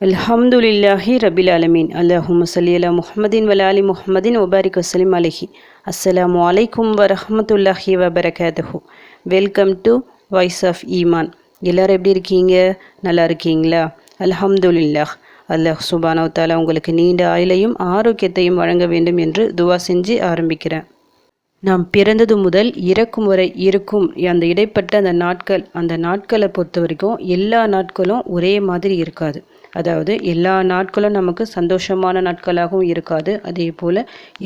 அல்ஹம்துலில்லாஹி ரபில் ஆலமீன். அல்லாஹும்ம ஸல்லி அலா முஹம்மதின் வல ஆலி முஹம்மதின் வபாரிக் வஸல்லிம் அலைஹி. அஸ்ஸலாமு அலைக்கும் வரஹ்மத்துல்லாஹி வபரகாத்துஹு. வெல்கம் டு வாய்ஸ் ஆஃப் ஈமான். எல்லோரும் எப்படி இருக்கீங்க? நல்லா இருக்கீங்களா? அல்ஹம்துலில்லாஹ். அல்லாஹ் சுப்ஹானஹு வ தஆலா உங்களுக்கு நீண்ட ஆயுளையும் ஆரோக்கியத்தையும் வழங்க வேண்டும் என்று துவா செஞ்சு ஆரம்பிக்கிறேன். நாம் பிறந்தது முதல் இறக்கும் வரை இருக்கும் அந்த இடைப்பட்ட அந்த நாட்களை பொறுத்த வரைக்கும் எல்லா நாட்களும் ஒரே மாதிரி இருக்காது. அதாவது எல்லா நாட்களும் நமக்கு சந்தோஷமான நாட்களாகவும் இருக்காது, அதே போல்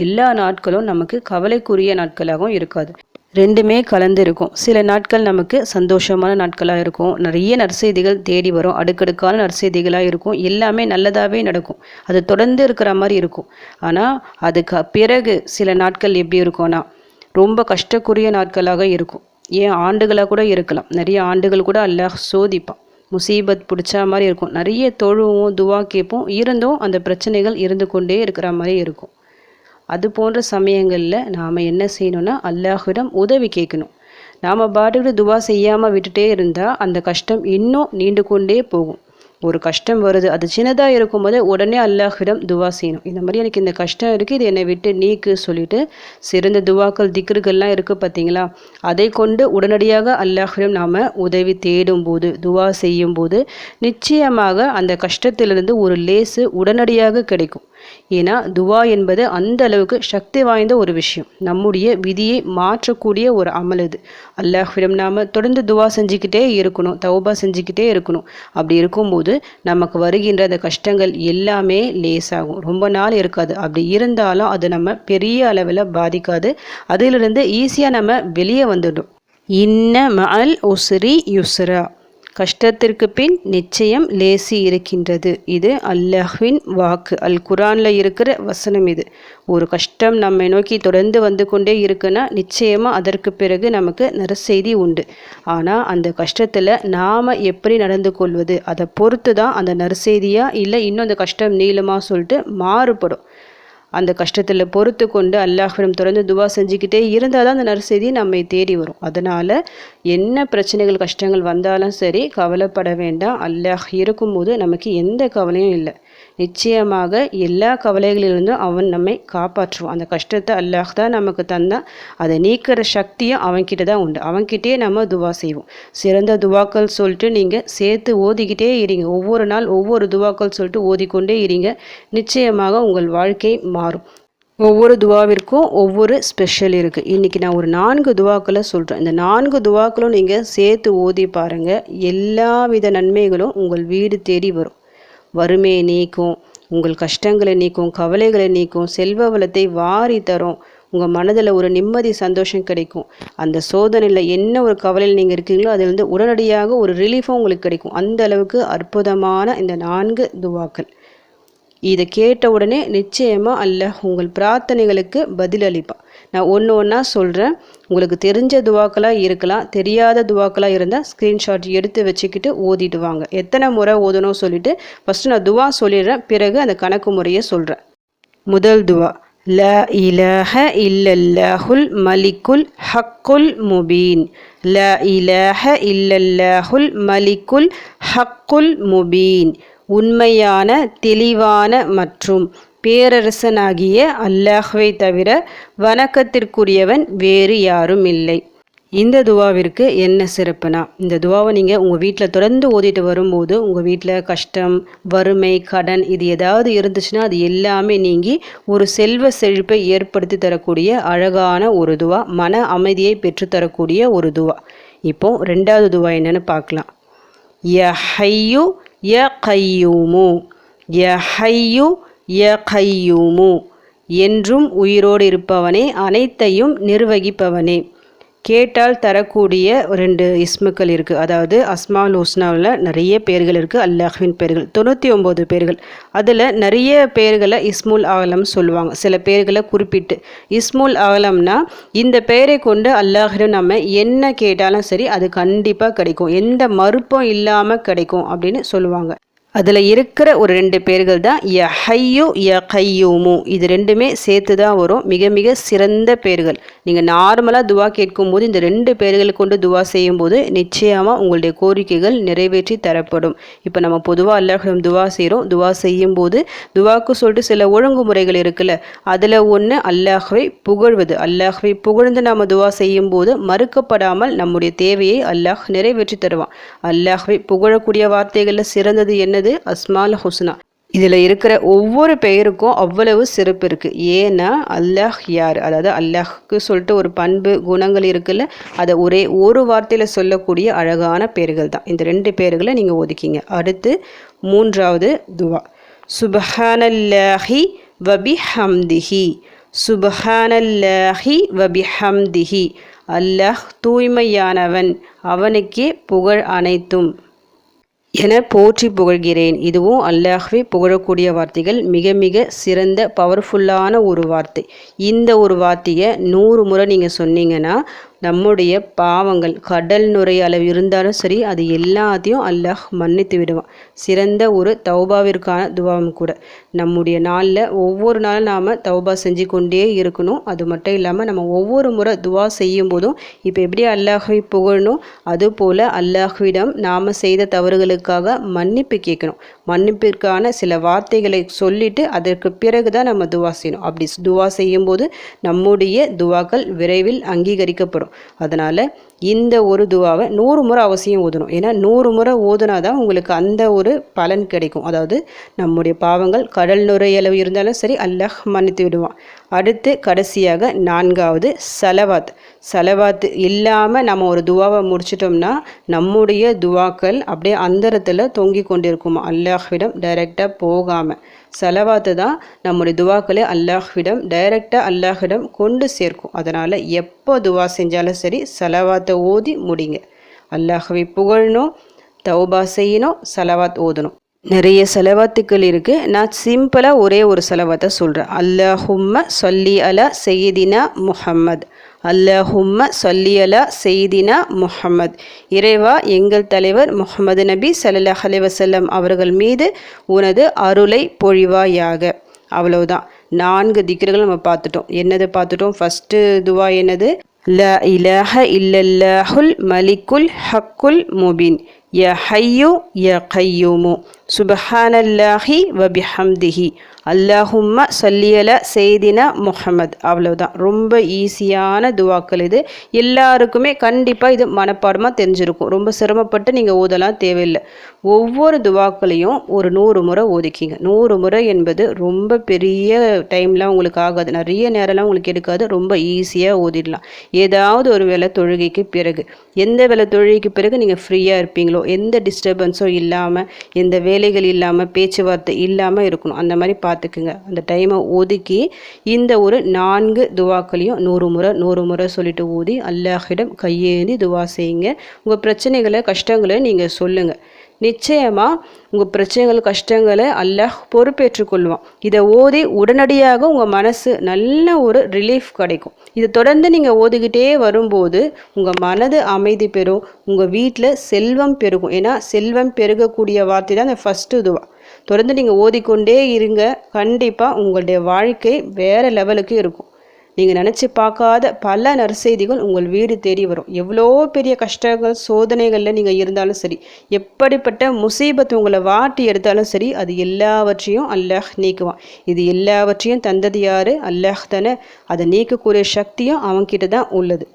எல்லா நாட்களும் நமக்கு கவலைக்குரிய நாட்களாகவும் இருக்காது. ரெண்டுமே கலந்து இருக்கும். சில நாட்கள் நமக்கு சந்தோஷமான நாட்களாக இருக்கும், நிறைய நற்செய்திகள் தேடி வரும், அடுக்கடுக்கான நற்செய்திகளாக இருக்கும், எல்லாமே நல்லதாகவே நடக்கும், அது தொடர்ந்து இருக்கிற மாதிரி இருக்கும். ஆனால் அதுக்கு பிறகு சில நாட்கள் எப்படி இருக்கும்னா ரொம்ப கஷ்டக்குரிய நாட்களாக இருக்கும். ஏன் ஆண்டுகளாக கூட இருக்கலாம், நிறைய ஆண்டுகள் கூட அல்லாஹ் சோதிப்பான், முசீபத் பிடிச்சா மாதிரி இருக்கும். நிறைய தொழுவோம், துவா கேட்போம், இருந்தும் அந்த பிரச்சனைகள் இருந்து கொண்டே இருக்கிற மாதிரி இருக்கும். அது போன்ற சமயங்களில் நாம் என்ன செய்யணும்னா அல்லாஹ்விடம் உதவி கேட்கணும். நாம் பாட்டுக்கு துவா செய்யாமல் விட்டுட்டே இருந்தால் அந்த கஷ்டம் இன்னும் நீண்டு கொண்டே போகும். ஒரு கஷ்டம் வருது, அது சின்னதாக இருக்கும்போது உடனே அல்லாஹ்விடம் துவா செய்யணும். இந்த மாதிரி எனக்கு இந்த கஷ்டம் இருக்குது, இது என்னை விட்டு நீக்கு சொல்லிட்டு சிறந்த துவாக்கள் திக்ருகள்லாம் இருக்குது பார்த்தீங்களா, அதை கொண்டு உடனடியாக அல்லாஹ்விடம் நாம் உதவி தேடும் போது, துவா செய்யும் போது நிச்சயமாக அந்த கஷ்டத்திலிருந்து ஒரு லேசு உடனடியாக கிடைக்கும். ஏன்னா துவா என்பது அந்த அளவுக்கு சக்தி வாய்ந்த ஒரு விஷயம், நம்முடைய விதியை மாற்றக்கூடிய ஒரு அமல். இது அல்லாஹ்விடம் நாம் தொடர்ந்து துவா செஞ்சுக்கிட்டே இருக்கணும், தௌபா செஞ்சுக்கிட்டே இருக்கணும். அப்படி இருக்கும்போது நமக்கு வருகின்ற அந்த கஷ்டங்கள் எல்லாமே லேசாகும், ரொம்ப நாள் இருக்காது. அப்படி இருந்தாலும் அது நம்ம பெரிய அளவில் பாதிக்காது, அதிலிருந்து ஈஸியாக நம்ம வெளியே வந்துடும். இன்ன மஅல் உஸ்ரி யுஸ்ரா, கஷ்டத்திற்கு பின் நிச்சயம் லேசி இருக்கின்றது. இது அல்லாஹ்வின் வாக்கு, அல் குரானில் இருக்கிற வசனம். இது ஒரு கஷ்டம் நம்மை நோக்கி தொடர்ந்து வந்து கொண்டே இருக்குன்னா நிச்சயமாக அதற்கு பிறகு நமக்கு நற்செய்தி உண்டு. ஆனால் அந்த கஷ்டத்தில் நாம் எப்படி நடந்து கொள்வது, அதை பொறுத்து தான் அந்த நற்செய்தியாக இல்லை இன்னும் அந்த கஷ்டம் நீளமாக சொல்லிட்டு மாறுபடும். அந்த கஷ்டத்தில் பொறுத்து கொண்டு அல்லாஹ்விடம் தொடர்ந்து துவா செஞ்சுக்கிட்டே இருந்தால் தான் அந்த நற்செய்தி நம்மை தேடி வரும். அதனால் என்ன பிரச்சனைகள் கஷ்டங்கள் வந்தாலும் சரி கவலைப்பட வேண்டாம். அல்லாஹ் இருக்கும்போது நமக்கு எந்த கவலையும் இல்லை. நிச்சயமாக எல்லா கவலைகளிலிருந்தும் அவன் நம்மை காப்பாற்றுவான். அந்த கஷ்டத்தை அல்லாஹ் தான் நமக்கு தந்தான், அதை நீக்கிற சக்தியும் அவன்கிட்ட தான் உண்டு. அவன்கிட்டே நம்ம துவா செய்வோம். சிறந்த துவாக்கள் சொல்லிட்டு நீங்கள் சேர்த்து ஓதிக்கிட்டே இருங்க. ஒவ்வொரு நாள் ஒவ்வொரு துவாக்கள் சொல்லிட்டு ஓதிக்கொண்டே இருங்க. நிச்சயமாக உங்கள் வாழ்க்கை மாறும். ஒவ்வொரு துவாவிற்கும் ஒவ்வொரு ஸ்பெஷல் இருக்குது. இன்றைக்கி நான் ஒரு 4 துவாக்களை சொல்கிறேன். இந்த 4 துவாக்களும் நீங்கள் சேர்த்து ஓதி பாருங்கள். எல்லா வித நன்மைகளும் உங்கள் வீடு தேடி வரும். வறுமையை நீக்கும், உங்கள் கஷ்டங்களை நீக்கும், கவலைகளை நீக்கும், செல்வ வளத்தை வாரி தரும், உங்கள் மனதில் ஒரு நிம்மதி சந்தோஷம் கிடைக்கும். அந்த சோதனையில் என்ன ஒரு கவலையில் நீங்கள் இருக்கீங்களோ அதிலிருந்து உடனடியாக ஒரு ரிலீஃபும் உங்களுக்கு கிடைக்கும். அந்த அளவுக்கு அற்புதமான இந்த 4 துவாக்கள். இதை கேட்ட உடனே நிச்சயமாக அல்லாஹ் உங்கள் பிரார்த்தனைகளுக்கு பதில் அளிப்பான். நான் ஒன்று ஒன்றா சொல்கிறேன். உங்களுக்கு தெரிஞ்ச துவாக்களாக இருக்கலாம், தெரியாத துவாக்களாக இருந்தால் ஸ்க்ரீன்ஷாட் எடுத்து வச்சுக்கிட்டு ஓதிட்டு வாங்க. எத்தனை முறை ஓதணும் சொல்லிவிட்டு ஃபஸ்ட்டு நான் துவா சொல்லிடுறேன், பிறகு அந்த கணக்கு முறையை சொல்கிறேன். முதல் துவா, லா இலாஹ இல்லல்லாஹுல் மலிக்குல் ஹக்குல் முபீன். லா இலாஹ இல்லல்லாஹுல் மலிக்குல் ஹக்குல் முபீன். உண்மையான, தெளிவான மற்றும் பேரரசனாகிய அல்லாஹ்வை தவிர வணக்கத்திற்குரியவன் வேறு யாரும் இல்லை. இந்த துவாவிற்கு என்ன சிறப்புனா, இந்த துவாவை நீங்கள் உங்கள் வீட்டில் தொடர்ந்து ஓதிட்டு வரும்போது உங்கள் வீட்டில் கஷ்டம், வறுமை, கடன் இது ஏதாவது இருந்துச்சுன்னா அது எல்லாமே நீங்கி ஒரு செல்வ செழிப்பை ஏற்படுத்தி தரக்கூடிய அழகான ஒரு துவா, மன அமைதியை பெற்றுத்தரக்கூடிய ஒரு துவா. இப்போ 2வது துவா என்னன்னு பார்க்கலாம். ய ஹையு ய கையூமு. ய ஹையு ய கையூமு, என்றும் உயிரோடு இருப்பவனே, அனைத்தையும் நிர்வகிப்பவனே. கேட்டால் தரக்கூடிய 2 இஸ்முக்கள் இருக்குது. அதாவது அஸ்மால் ஹுஸ்னாவில் நிறைய பெயர்கள் இருக்குது, அல்லாஹ்வின் பெயர்கள் 99 பெயர்கள். அதில் நிறைய பெயர்களை இஸ்முல் ஆலம் சொல்லுவாங்க, சில பெயர்களை குறிப்பிட்டு. இஸ்முல் ஆலம்னா இந்த பெயரை கொண்டு அல்லாஹ்விடம் நம்ம என்ன கேட்டாலும் சரி அது கண்டிப்பாக கிடைக்கும், எந்த மறுப்பும் இல்லாமல் கிடைக்கும் அப்படின்னு சொல்லுவாங்க. அதில் இருக்கிற ஒரு 2 பேர்கள் தான் ய ஹையு ய கையூமு. இது ரெண்டுமே சேர்த்து தான் வரும். மிக மிக சிறந்த பேர்கள். நீங்கள் நார்மலாக துவா கேட்கும்போது இந்த 2 பேர்களை கொண்டு துவா செய்யும்போது நிச்சயமாக உங்களுடைய கோரிக்கைகள் நிறைவேற்றி தரப்படும். இப்போ நம்ம பொதுவாக அல்லாஹ்விடம் துவா செய்கிறோம். துவா செய்யும்போது துவாக்கு சொல்லிட்டு சில ஒழுங்குமுறைகள் இருக்குல்ல, அதில் ஒன்று அல்லாஹ்வை புகழ்வது. அல்லாஹ்வை புகழ்ந்து நாம் துவா செய்யும்போது மறுக்கப்படாமல் நம்முடைய தேவையை அல்லாஹ் நிறைவேற்றி தருவான். அல்லாஹ்வை புகழக்கூடிய வார்த்தைகளில் சிறந்தது என்ன? அஸ்மால் ஹுஸ்னா. இதில் இருக்கிற ஒவ்வொரு பெயருக்கும் அவ்வளவு சிறப்பு இருக்குது. ஏன்னா அல்லாஹ் யார், அதாவது அல்லாஹ்க்கு சொல்லிட்டு ஒரு பண்பு குணங்கள் இருக்குல்ல, அதை ஒரே ஒரு வார்த்தையில் சொல்லக்கூடிய அழகான பெயர்கள் தான். இந்த 2 பெயர்களை நீங்கள் ஒதுக்கிங்க. அடுத்து 3வது துவா, சுபஹானல்லாஹி வபிஹம்திஹி. சுபஹானல்லாஹி வபிஹம்திஹி. அல்லாஹ் தூய்மையானவன், அவனுக்கே புகழ் அனைத்தும் என போற்றி புகழ்கிறேன். இதுவும் அல்லாஹ்வை புகழக்கூடிய வார்த்தைகள். மிக மிக சிறந்த பவர்ஃபுல்லான ஒரு வார்த்தை. இந்த ஒரு வார்த்தையை 100 முறை நீங்கள் சொன்னீங்கன்னா நம்முடைய பாவங்கள் கடல் நுரை அளவு இருந்தாலும் சரி, அது எல்லாத்தையும் அல்லாஹ் மன்னித்து விடுவான். சிறந்த ஒரு தௌபாவிற்கான துவாவும் கூட. நம்முடைய நாளில் ஒவ்வொரு நாளும் நாம் தௌபா செஞ்சு கொண்டே இருக்கணும். அது மட்டும் இல்லாமல் நம்ம ஒவ்வொரு முறை துவா செய்யும் போதும் இப்போ எப்படி அல்லாஹை புகழணும், அதுபோல் அல்லாஹ்விடம் நாம் செய்த தவறுகளுக்காக மன்னிப்பு கேட்கணும். மன்னிப்பிற்கான சில வார்த்தைகளை சொல்லிவிட்டு அதற்கு பிறகு தான் நம்ம துவா செய்யணும். அப்படி துவா செய்யும்போது நம்முடைய துவாக்கள் விரைவில் அங்கீகரிக்கப்படும். அதனால் இந்த ஒரு துவாவை 100 முறை அவசியம் ஓதணும். ஏன்னா 100 முறை ஓதுனா தான் உங்களுக்கு அந்த ஒரு பலன் கிடைக்கும். அதாவது நம்முடைய பாவங்கள் கடல் நுரையளவு இருந்தாலும் சரி அல்லாஹ் மன்னித்து விடுவான். அடுத்து கடைசியாக 4வது சலவாத். சலவாத் இல்லாமல் நம்ம ஒரு துவாவை முடிச்சிட்டோம்னா நம்முடைய துவாக்கள் அப்படியே அந்தரத்தில் தொங்கி கொண்டிருக்குமா, அல்லாஹ்விடம் டைரெக்டாக போகாமல். சலவாத்து தான் நம்முடைய துவாக்களை அல்லாஹ்விடம் டைரெக்டாக அல்லாஹ்விடம் கொண்டு சேர்க்கும். அதனால் எப்போ துவா செஞ்சாலும் சரி சலவாத்தை ஓதி முடிங்க. அல்லாஹ்வை புகழணும், தௌபா செய்யணும், சலவாத் ஓதணும். நிறைய செலவாத்துக்கள் இருக்குது. நான் சிம்பிளாக ஒரே ஒரு செலவாத்தை சொல்கிறேன். அல்லாஹும்ம சொல்லி அலா சையதினா முஹம்மத். அல்லாஹும்ம சொல்லி அலா செய்தினா முஹம்மத். இறைவா, எங்கள் தலைவர் முஹம்மது நபி ஸல்லல்லாஹு அலைஹி வஸல்லம் அவர்கள் மீது உனது அருளை பொழிவாயாக. அவ்வளவுதான். 4 திக்ர்கள் நம்ம பார்த்துட்டோம். என்னது பார்த்துட்டோம்? ஃபஸ்ட்டு துவா என்னது? லா இலாஹ இல்லல்லாஹுல் மலிக்குல் ஹக்குல் முபீன் ய ஹையு ய கையூமு சுபஹானல்லாஹி வபிஹம்திஹி அல்லாஹும்ம சொல்லி அலா செய்தினா முஹம்மத். அவ்வளவுதான். ரொம்ப ஈஸியான துவாக்கள் இது. எல்லாருக்குமே கண்டிப்பாக இது மனப்பாடமாக தெரிஞ்சிருக்கும். ரொம்ப சிரமப்பட்டு நீங்கள் ஓதலாம் தேவையில்லை. ஒவ்வொரு துவாக்களையும் ஒரு 100 முறை ஓதிக்கிங்க. 100 முறை என்பது ரொம்ப பெரிய டைம்லாம் உங்களுக்கு ஆகாது, நிறைய நேரம்லாம் உங்களுக்கு எடுக்காது. ரொம்ப ஈஸியாக ஓதிடலாம். ஏதாவது ஒரு வேளை தொழுகைக்கு பிறகு, எந்த வேளை தொழுகைக்கு பிறகு நீங்கள் ஃப்ரீயாக இருப்பீங்களோ, எந்த டிஸ்டர்பன்ஸும் இல்லாமல், எந்த வேலைகள் இல்லாமல், பேச்சுவார்த்தை இல்லாமல் இருக்கணும். அந்த மாதிரி பார்த்துக்குங்க. அந்த டைமை ஒதுக்கி இந்த ஒரு 4 துவாக்களையும் 100 முறை சொல்லிட்டு ஓதி அல்லாஹ்விடம் கையேந்தி துவா செய்யுங்க. உங்கள் பிரச்சனைகளை கஷ்டங்களை நீங்கள் சொல்லுங்கள். நிச்சயமாக உங்கள் பிரச்சனைகள் கஷ்டங்களை அல்லாஹ் பொறுப்பேற்றுக்கொள்வான். இதை ஓதி உடனடியாக உங்கள் மனசு நல்ல ஒரு ரிலீஃப் கிடைக்கும். இதை தொடர்ந்து நீங்கள் ஓதிக்கிட்டே வரும்போது உங்கள் மனது அமைதி பெறும், உங்கள் வீட்டில் செல்வம் பெருகும். ஏன்னா செல்வம் பெருகக்கூடிய வார்த்தை தான் அந்த ஃபஸ்ட்டு துவா. தொடர்ந்து நீங்கள் ஓதிக்கொண்டே இருங்க. கண்டிப்பாக உங்களுடைய வாழ்க்கை வேறு லெவலுக்கு இருக்கும். நீங்கள் நினச்சி பார்க்காத பல நற்செய்திகள் உங்கள் வீடு தேடி வரும். எவ்வளோ பெரிய கஷ்டங்கள் சோதனைகளில் நீங்கள் இருந்தாலும் சரி, எப்படிப்பட்ட முசீபத்து உங்களை வாட்டி எடுத்தாலும் சரி, அது எல்லாவற்றையும் அல்லாஹ் நீக்குவான். இது எல்லாவற்றையும் தந்தது யார்? அல்லாஹ் தானே. அதை நீக்கக்கூடிய சக்தியும் அவன்கிட்ட தான் உள்ளது.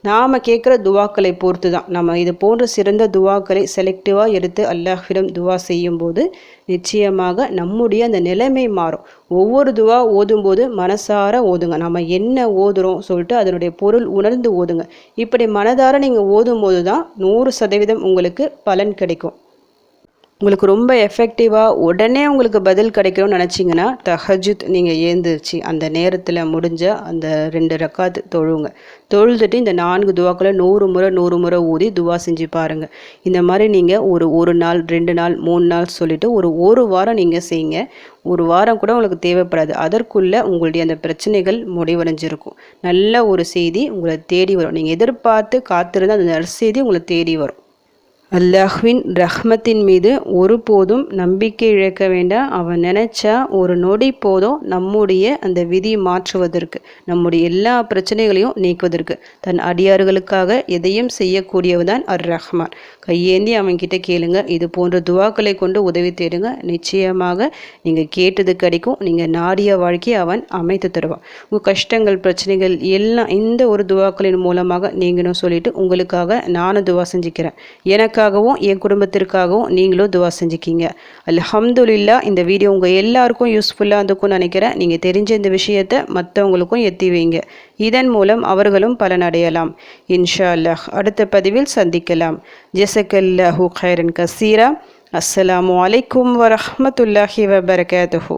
நாம் கேட்குற துவாக்களை பொறுத்து தான். நம்ம இது போன்ற சிறந்த துவாக்களை செலக்டிவாக எடுத்து அல்லாஹ்விடம் துவா செய்யும்போது நிச்சயமாக நம்முடைய அந்த நிலைமை மாறும். ஒவ்வொரு துவா ஓதும்போது மனசார ஓதுங்க. நம்ம என்ன ஓதுறோம் சொல்லிட்டு அதனுடைய பொருள் உணர்ந்து ஓதுங்க. இப்படி மனதார நீங்கள் ஓதும்போது தான் 100% உங்களுக்கு பலன் கிடைக்கும். உங்களுக்கு ரொம்ப எஃபெக்டிவாக உடனே உங்களுக்கு பதில் கிடைக்கணும்னு நினச்சிங்கன்னா தஹஜுத் நீங்கள் ஏந்திரிச்சு அந்த நேரத்தில் முடிஞ்ச அந்த 2 ரக்காத் தொழுங்க. தொழுதுட்டு இந்த 4 துவாக்களை 100 முறை ஊதி துவா செஞ்சு பாருங்கள். இந்த மாதிரி நீங்கள் ஒரு நாள் 2 நாள் 3 நாள் சொல்லிவிட்டு ஒரு வாரம் நீங்கள் செய்யுங்க. ஒரு வாரம் கூட உங்களுக்கு தேவைப்படாது. அதற்குள்ளே உங்களுடைய அந்த பிரச்சனைகள் முடிவடைஞ்சிருக்கும். நல்ல ஒரு செய்தி உங்களை தேடி வரும். நீங்கள் எதிர்பார்த்து காத்திருந்த அந்த நற்செய்தி உங்களை தேடி வரும். அல்லாஹ்வின் ரஹ்மத்தின் மீது ஒருபோதும் நம்பிக்கை இழக்க வேண்டாம். அவன் நினச்சா ஒரு நொடி போதும் நம்முடைய அந்த விதியை மாற்றுவதற்கு, நம்முடைய எல்லா பிரச்சனைகளையும் நீக்குவதற்கு. தன் அடியார்களுக்காக எதையும் செய்யக்கூடியவதான் அர் ரஹ்மான். கையேந்தி அவன்கிட்ட கேளுங்க. இது போன்ற துவாக்களை கொண்டு உதவி தேடுங்க. நிச்சயமாக நீங்கள் கேட்டது கிடைக்கும். நீங்கள் நாடிய வாழ்க்கையை அவன் அமைத்து தருவான். உங்கள் கஷ்டங்கள் பிரச்சனைகள் எல்லாம் இந்த ஒரு துவாக்களின் மூலமாக நீங்களும் சொல்லிட்டு உங்களுக்காக நானும் துவா செஞ்சுக்கிறேன். எனக்காகவும் என் குடும்பத்திற்காகவும் நீங்களும் துவா செஞ்சுக்கிங்க. அல்ஹம்துலில்லாஹ். இந்த வீடியோ உங்கள் எல்லாருக்கும் யூஸ்ஃபுல்லாக இருந்துக்கும்னு நினைக்கிறேன். நீங்கள் தெரிஞ்ச இந்த விஷயத்தை மற்றவங்களுக்கும் எத்தி வைங்க. இதன் மூலம் அவர்களும் பலனடையலாம். இன்ஷா அல்லாஹ். அடுத்த பதிவில் சந்திக்கலாம். ஜஸக்கல்லாஹு கைரன் கசீரா. அஸ்ஸலாமு அலைக்கும் வரஹ்மத்துல்லாஹி வபரகாத்துஹு.